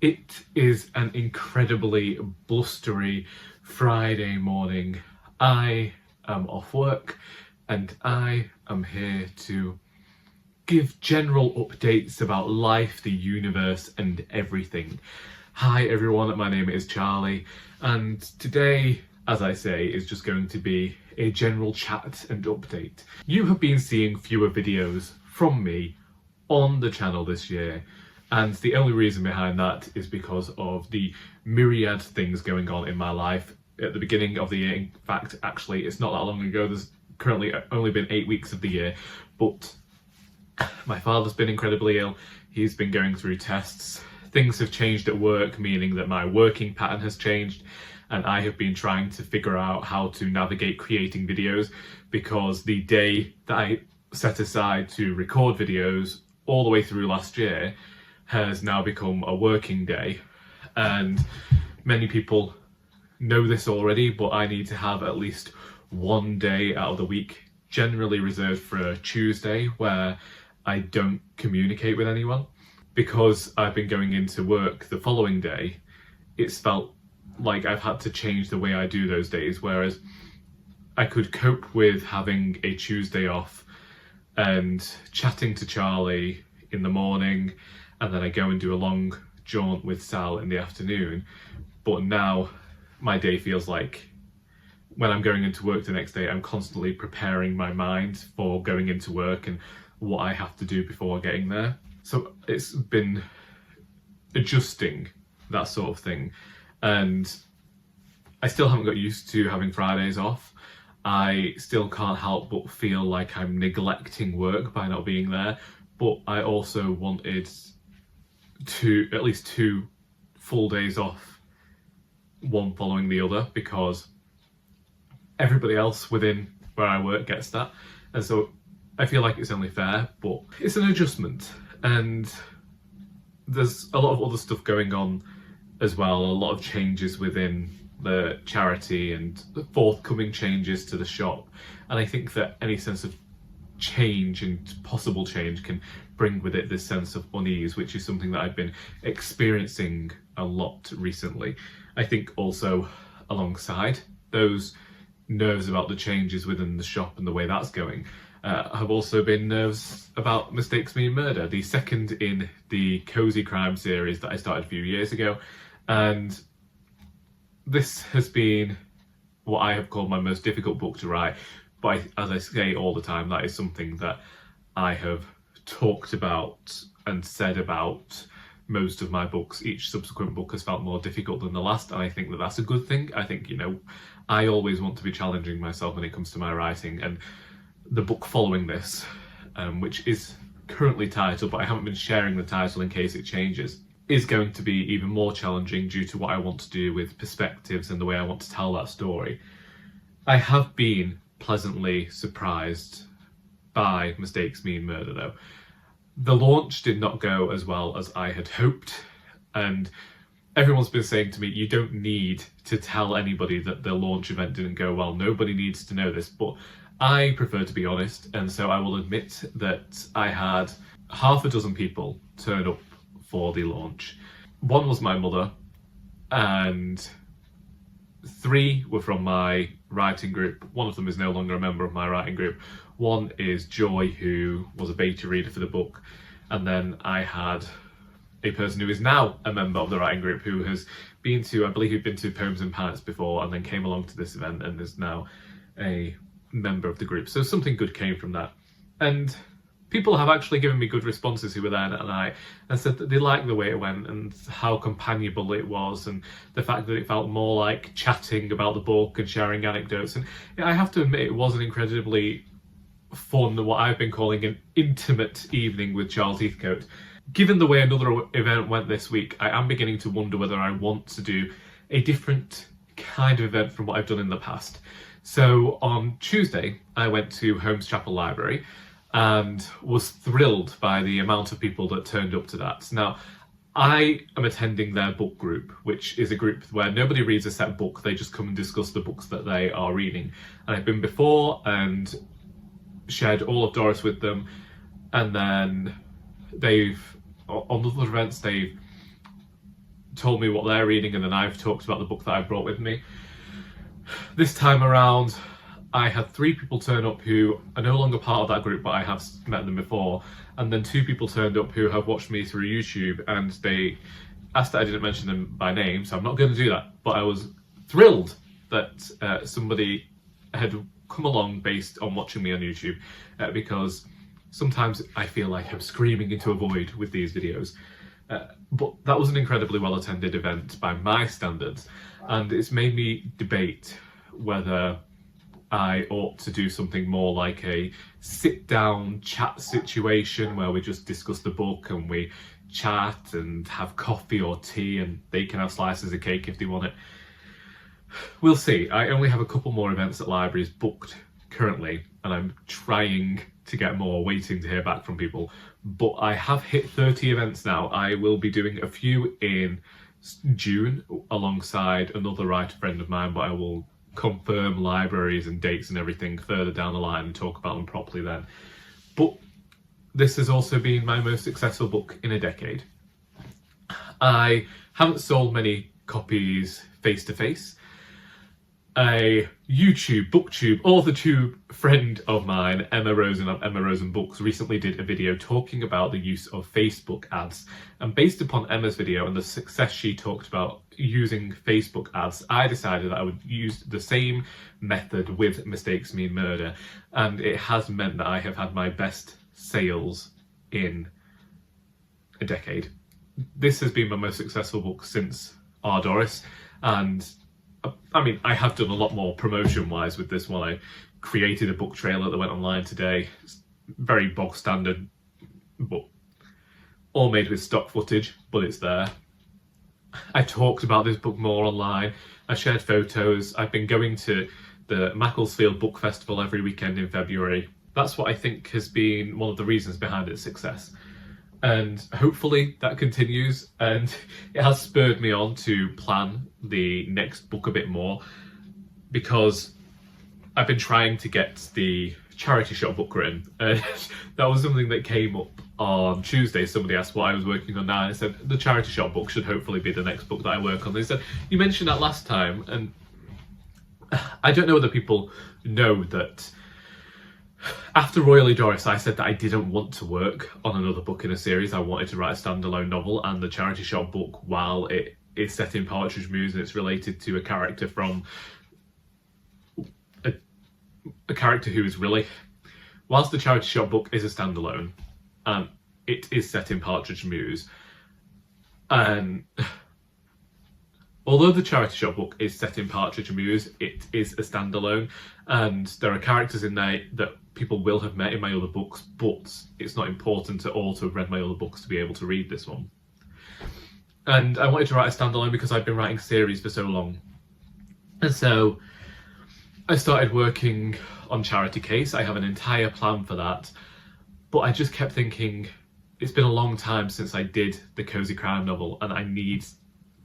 It is an incredibly blustery Friday morning. I am off work and I am here to give general updates about life, the universe and everything. Hi everyone, my name is Charlie and today, as I say, is just going to be a general chat and update. You have been seeing fewer videos from me on the channel this year. And the only reason behind that is because of the myriad things going on in my life at the beginning of the year. In fact, actually, it's not that long ago. There's currently only been 8 weeks of the year, but my father's been incredibly ill. He's been going through tests. Things have changed at work, meaning that my working pattern has changed, and I have been trying to figure out how to navigate creating videos because the day that I set aside to record videos all the way through last year has now become a working day, and many people know this already, but I need to have at least one day out of the week generally reserved for a Tuesday where I don't communicate with anyone. Because I've been going into work the following day, it's felt like I've had to change the way I do those days, whereas I could cope with having a Tuesday off and chatting to Charlie in the morning, and then I go and do a long jaunt with Sal in the afternoon. But now my day feels like when I'm going into work the next day, I'm constantly preparing my mind for going into work and what I have to do before getting there. So it's been adjusting that sort of thing. And I still haven't got used to having Fridays off. I still can't help but feel like I'm neglecting work by not being there. But I also wanted at least 2 full days off, one following the other, because everybody else within where I work gets that. And so I feel like it's only fair, but it's an adjustment. And there's a lot of other stuff going on as well, a lot of changes within the charity and the forthcoming changes to the shop. And I think that any sense of change and possible change can bring with it this sense of unease, which is something that I've been experiencing a lot recently. I think also alongside those nerves about the changes within the shop and the way that's going, have also been nerves about Mistakes Mean Murder, the second in the Cozy Crime series that I started a few years ago. And this has been what I have called my most difficult book to write. But as I say all the time, that is something that I have talked about and said about most of my books. Each subsequent book has felt more difficult than the last, and I think that that's a good thing. I think, I always want to be challenging myself when it comes to my writing, and the book following this, which is currently titled, but I haven't been sharing the title in case it changes, is going to be even more challenging due to what I want to do with perspectives and the way I want to tell that story. I have been pleasantly surprised by Mistakes Mean Murder though. The launch did not go as well as I had hoped, and everyone's been saying to me, you don't need to tell anybody that the launch event didn't go well. Nobody needs to know this, but I prefer to be honest, and so I will admit that I had half a dozen people turn up for the launch. One was my mother, and 3 were from my writing group. One of them is no longer a member of my writing group. One is Joy, who was a beta reader for the book, and then I had a person who is now a member of the writing group who has been to, I believe he'd been to Poems and Pints before and then came along to this event and is now a member of the group. So something good came from that. And people have actually given me good responses who were there and said that they liked the way it went and how companionable it was, and the fact that it felt more like chatting about the book and sharing anecdotes. And I have to admit, it was an incredibly fun, what I've been calling an intimate evening with Charles Heathcote. Given the way another event went this week, I am beginning to wonder whether I want to do a different kind of event from what I've done in the past. So on Tuesday, I went to Holmes Chapel Library and was thrilled by the amount of people that turned up to that. Now, I am attending their book group, which is a group where nobody reads a set book, they just come and discuss the books that they are reading. And I've been before and shared all of Doris with them, and then on other events, they've told me what they're reading, and then I've talked about the book that I brought with me. This time around, I had 3 people turn up who are no longer part of that group, but I have met them before. And then 2 people turned up who have watched me through YouTube, and they asked that I didn't mention them by name, so I'm not going to do that. But I was thrilled that somebody had come along based on watching me on YouTube, because sometimes I feel like I'm screaming into a void with these videos. But that was an incredibly well-attended event by my standards, and it's made me debate whether I ought to do something more like a sit-down chat situation where we just discuss the book and we chat and have coffee or tea, and they can have slices of cake if they want it. We'll see. I only have a couple more events at libraries booked currently, and I'm trying to get more, waiting to hear back from people. But I have hit 30 events now. I will be doing a few in June alongside another writer friend of mine, but I will confirm libraries and dates and everything further down the line and talk about them properly then. But this has also been my most successful book in a decade. I haven't sold many copies face to face. A YouTube, BookTube, AuthorTube friend of mine, Emma Rosen of Emma Rosen Books, recently did a video talking about the use of Facebook ads. And based upon Emma's video and the success she talked about using Facebook ads, I decided that I would use the same method with Mistakes Mean Murder. And it has meant that I have had my best sales in a decade. This has been my most successful book since R. Doris, and I mean, I have done a lot more promotion-wise with this one. I created a book trailer that went online today. It's very bog standard, but all made with stock footage, but it's there. I talked about this book more online. I shared photos. I've been going to the Macclesfield Book Festival every weekend in February. That's what I think has been one of the reasons behind its success. And hopefully that continues, and it has spurred me on to plan the next book a bit more, because I've been trying to get the charity shop book written, and that was something that came up on Tuesday. Somebody asked what I was working on now, and I said the charity shop book should hopefully be the next book that I work on. They said, you mentioned that last time, and I don't know whether people know that after Royally Doris, I said that I didn't want to work on another book in a series. I wanted to write a standalone novel, and the charity shop book, while it is set in Partridge Mews and it's related to a character from a character who is really, whilst the charity shop book is a standalone, it is set in Partridge Mews, and although the charity shop book is set in Partridge Mews, it is a standalone, and there are characters in there that people will have met in my other books, but it's not important to all to have read my other books to be able to read this one. And I wanted to write a standalone because I've been writing series for so long. And so I started working on Charity Case. I have an entire plan for that, but I just kept thinking, it's been a long time since I did the cozy crime novel, and I need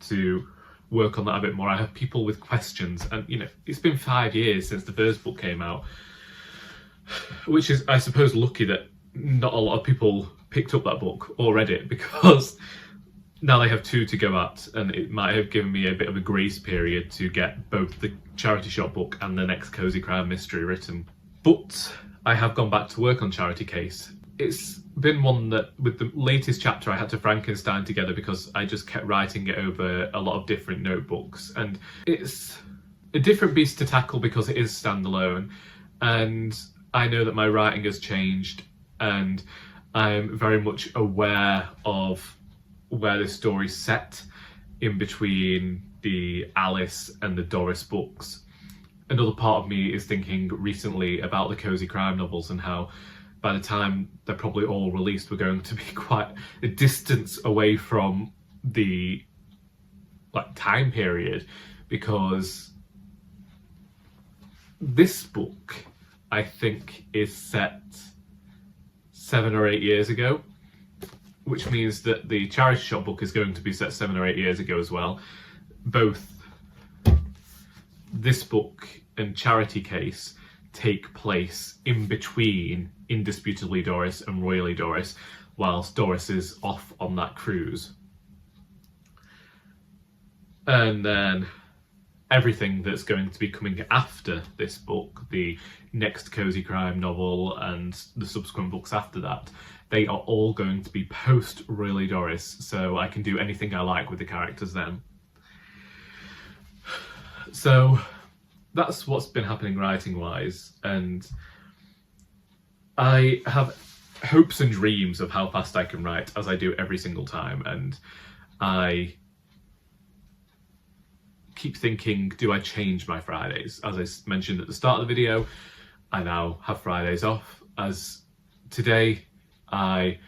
to work on that a bit more. I have people with questions, and you know, it's been 5 years since the first book came out, which is, I suppose, lucky that not a lot of people picked up that book or read it, because now they have 2 to go at, and it might have given me a bit of a grace period to get both the charity shop book and the next cozy crime mystery written. But I have gone back to work on Charity Case. It's been one that, with the latest chapter, I had to Frankenstein together because I just kept writing it over a lot of different notebooks, and it's a different beast to tackle because it is standalone, and I know that my writing has changed, and I'm very much aware of where this story's set in between the Alice and the Doris books. Another part of me is thinking recently about the cozy crime novels and how by the time they're probably all released, we're going to be quite a distance away from the time period, because this book, I think, is set 7 or 8 years ago, which means that the charity shop book is going to be set 7 or 8 years ago as well. Both this book and Charity Case take place in between Indisputably Doris and Royally Doris, whilst Doris is off on that cruise. And then everything that's going to be coming after this book, the next cozy crime novel and the subsequent books after that, they are all going to be post Really Doris, so I can do anything I like with the characters then. So that's what's been happening writing wise, and I have hopes and dreams of how fast I can write, as I do every single time, and I keep thinking, do I change my Fridays? As I mentioned at the start of the video, I now have Fridays off, as today I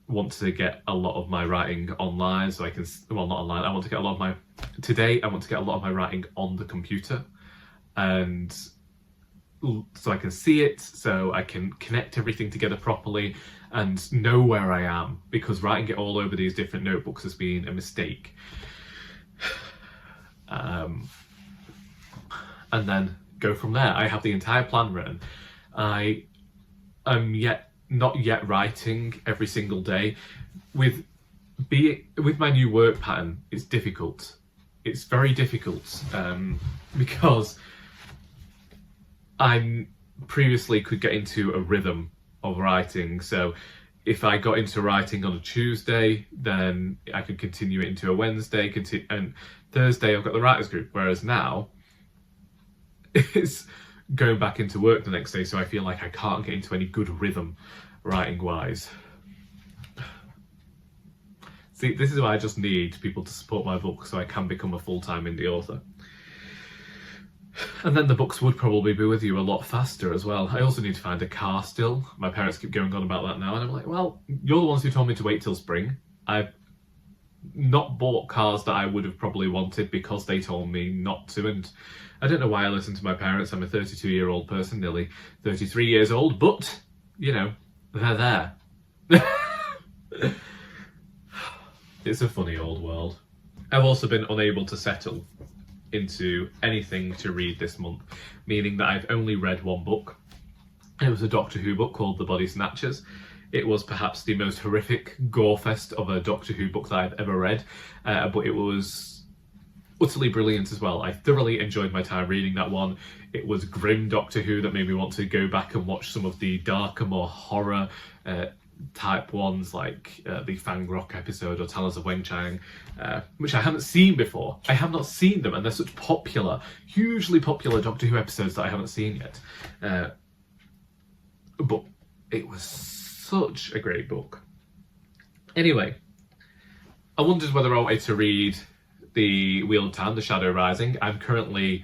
want to get a lot of my writing online, so I can, well, not online, I want to get a lot of my, today I want to get a lot of my writing on the computer, and so I can see it, so I can connect everything together properly and know where I am, because writing it all over these different notebooks has been a mistake. And then go from there. I have the entire plan written. I am not yet writing every single day. With my new work pattern, it's difficult. It's very difficult because I previously could get into a rhythm of writing. So if I got into writing on a Tuesday, then I could continue it into a Wednesday, and Thursday I've got the writers group. Whereas now it's going back into work the next day, so I feel like I can't get into any good rhythm writing wise. See, this is why I just need people to support my book so I can become a full-time indie author. And then the books would probably be with you a lot faster as well. I also need to find a car still. My parents keep going on about that now, and I'm like, well, you're the ones who told me to wait till spring. I've not bought cars that I would have probably wanted because they told me not to, and I don't know why I listen to my parents. I'm a 32-year-old person, nearly 33 years old, but, you know, they're there. It's a funny old world. I've also been unable to settle into anything to read this month, meaning that I've only read one book. It was a Doctor Who book called The Body Snatchers. It was perhaps the most horrific gore fest of a Doctor Who book that I've ever read, but it was utterly brilliant as well. I thoroughly enjoyed my time reading that one. It was grim Doctor Who that made me want to go back and watch some of the darker, more horror type ones, like the Fang Rock episode or Tales of Weng Chang, which I haven't seen before. I have not seen them, and they're such popular, hugely popular Doctor Who episodes that I haven't seen yet. But it was such a great book. Anyway, I wondered whether I wanted to read The Wheel of Time, The Shadow Rising. I'm currently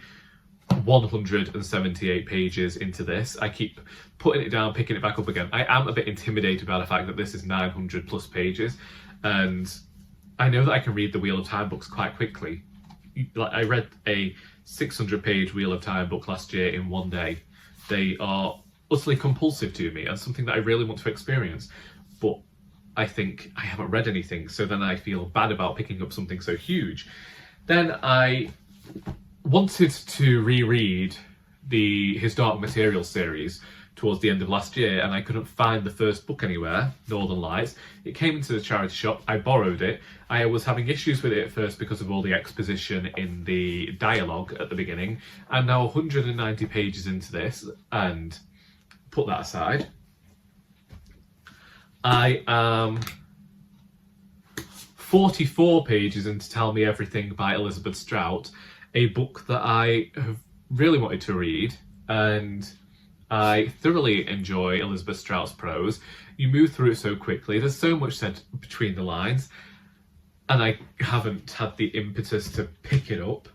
178 pages into this. I keep putting it down, picking it back up again. I am a bit intimidated by the fact that this is 900 plus pages, and I know that I can read the Wheel of Time books quite quickly. Like, I read a 600 page Wheel of Time book last year in one day. They are utterly compulsive to me and something that I really want to experience, but I think I haven't read anything, so then I feel bad about picking up something so huge. Then I wanted to reread the His Dark Materials series towards the end of last year, and I couldn't find the first book anywhere, Northern Lights. It came into the charity shop, I borrowed it. I was having issues with it at first because of all the exposition in the dialogue at the beginning. I'm now 190 pages into this, and put that aside. I am 44 pages into Tell Me Everything by Elizabeth Strout, a book that I have really wanted to read, and I thoroughly enjoy Elizabeth Strout's prose. You move through it so quickly, there's so much said between the lines, and I haven't had the impetus to pick it up.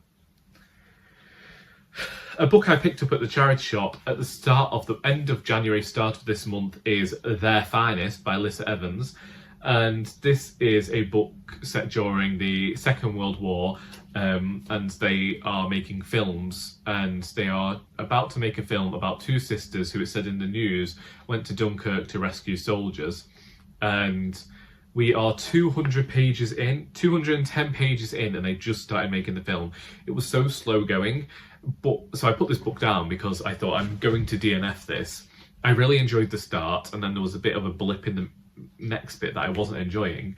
A book I picked up at the charity shop at the end of January, start of this month, is Their Finest by Lissa Evans. And this is a book set during the Second World War, and they are making films, and they are about to make a film about two sisters who, it said in the news, went to Dunkirk to rescue soldiers. And we are 210 pages in, and they just started making the film. It was so slow going. So I put this book down because I thought, I'm going to DNF this. I really enjoyed the start, and then there was a bit of a blip in the next bit that I wasn't enjoying.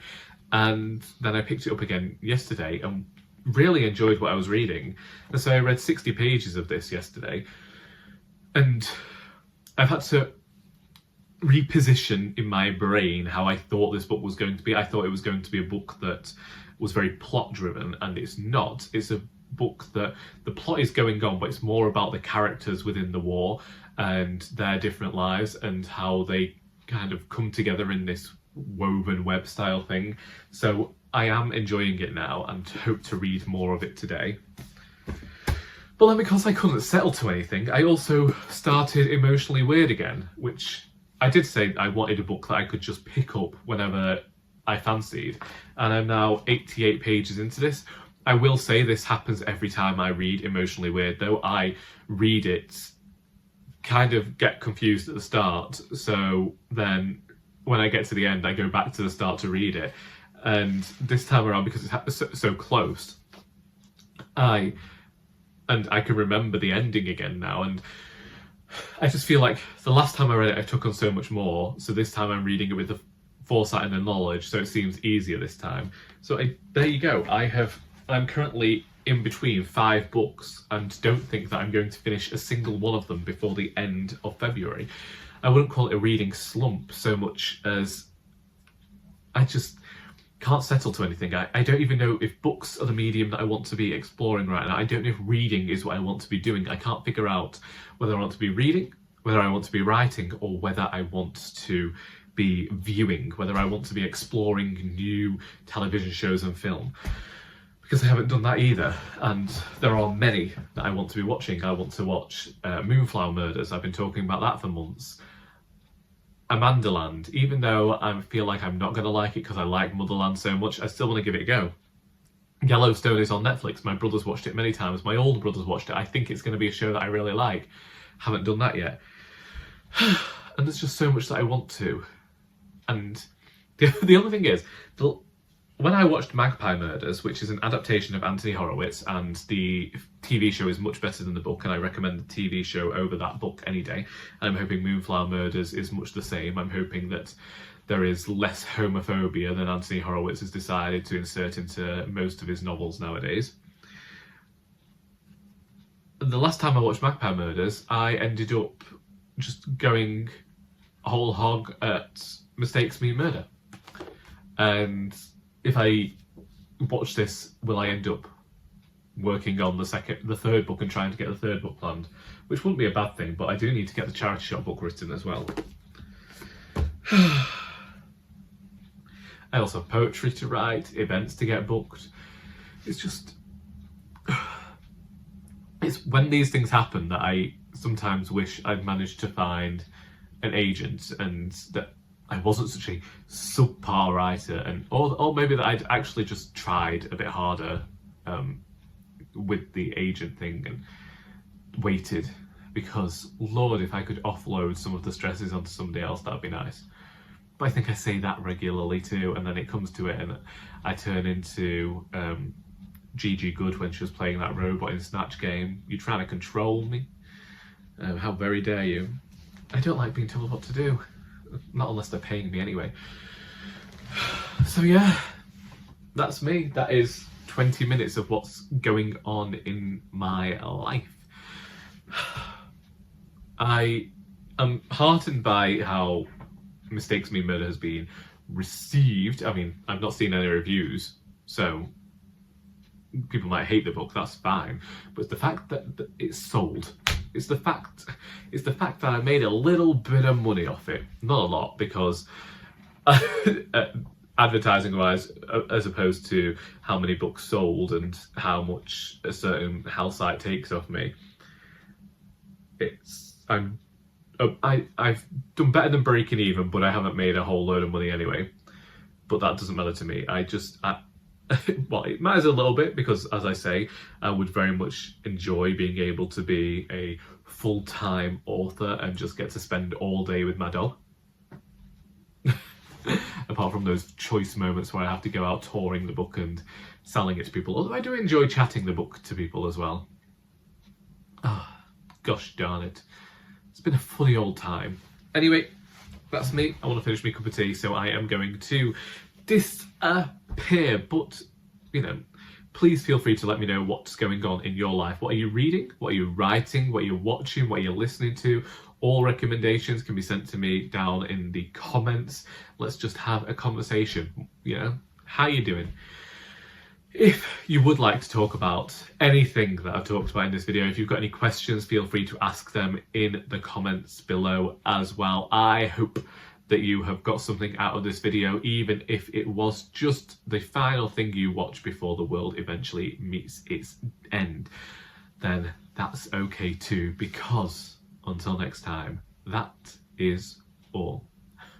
And then I picked it up again yesterday, and really enjoyed what I was reading. And so I read 60 pages of this yesterday, and I've had to reposition in my brain how I thought this book was going to be. I thought it was going to be a book that was very plot driven, and it's not. It's a book that the plot is going on, but it's more about the characters within the war and their different lives and how they kind of come together in this woven web style thing. So I am enjoying it now and hope to read more of it today. But then, because I couldn't settle to anything, I also started Emotionally Weird again, which I did say I wanted a book that I could just pick up whenever I fancied. And I'm now 88 pages into this. I will say this happens every time I read Emotionally Weird, though. I read it, kind of get confused at the start, so then when I get to the end, I go back to the start to read it. And this time around, because it's so close, I can remember the ending again now, and I just feel like the last time I read it, I took on so much more, so this time I'm reading it with the foresight and the knowledge, so it seems easier this time. So there you go. I'm currently in between 5 books and don't think that I'm going to finish a single one of them before the end of February. I wouldn't call it a reading slump so much as I just can't settle to anything. I don't even know if books are the medium that I want to be exploring right now. I don't know if reading is what I want to be doing. I can't figure out whether I want to be reading, whether I want to be writing, or whether I want to be viewing, whether I want to be exploring new television shows and film. Because I haven't done that either, and there are many that I want to be watching. I want to watch Moonflower Murders. I've been talking about that for months. Amandaland, even though I feel like I'm not going to like it because I like Motherland so much, I still want to give it a go. Yellowstone is on Netflix. My brother's watched it many times. My older brother's watched it. I think it's going to be a show that I really like. Haven't done that yet. And there's just so much that I want to. And the other thing is, when I watched Magpie Murders, which is an adaptation of Anthony Horowitz, and the TV show is much better than the book, and I recommend the TV show over that book any day, and I'm hoping Moonflower Murders is much the same. I'm hoping that there is less homophobia than Anthony Horowitz has decided to insert into most of his novels nowadays. The last time I watched Magpie Murders, I ended up just going whole hog at Mistakes Mean Murder. And if I watch this, will I end up working on the third book and trying to get the third book planned? Which wouldn't be a bad thing, but I do need to get the charity shop book written as well. I also have poetry to write, events to get booked. It's just... It's when these things happen that I sometimes wish I'd managed to find an agent, and that I wasn't such a subpar writer, or maybe that I'd actually just tried a bit harder with the agent thing and waited, because Lord, if I could offload some of the stresses onto somebody else, that'd be nice. But I think I say that regularly too, and then it comes to it and I turn into Gigi Good when she was playing that robot in Snatch Game. You're trying to control me? How very dare you? I don't like being told what to do. Not unless they're paying me anyway. So yeah, that's me. That is 20 minutes of what's going on in my life. I am heartened by how Mistakes Me Murder has been received. I mean, I've not seen any reviews, so people might hate the book, that's fine. But it's the fact that it's sold. It's the fact that I made a little bit of money off it. Not a lot, because advertising wise, as opposed to how many books sold and how much a certain hell site takes off me, I've done better than breaking even, but I haven't made a whole load of money anyway. But that doesn't matter to me. Well, it matters a little bit because, as I say, I would very much enjoy being able to be a full-time author and just get to spend all day with my dog. Apart from those choice moments where I have to go out touring the book and selling it to people. Although I do enjoy chatting the book to people as well. Gosh darn it. It's been a funny old time. Anyway, that's me. I want to finish my cup of tea, so I am going to disappear. But, please feel free to let me know what's going on in your life. What are you reading? What are you writing? What are you watching? What are you listening to? All recommendations can be sent to me down in the comments. Let's just have a conversation. You know, how are you doing? If you would like to talk about anything that I've talked about in this video, if you've got any questions, feel free to ask them in the comments below as well. I hope that you have got something out of this video, even if it was just the final thing you watch before the world eventually meets its end. Then that's okay too, because until next time, that is all.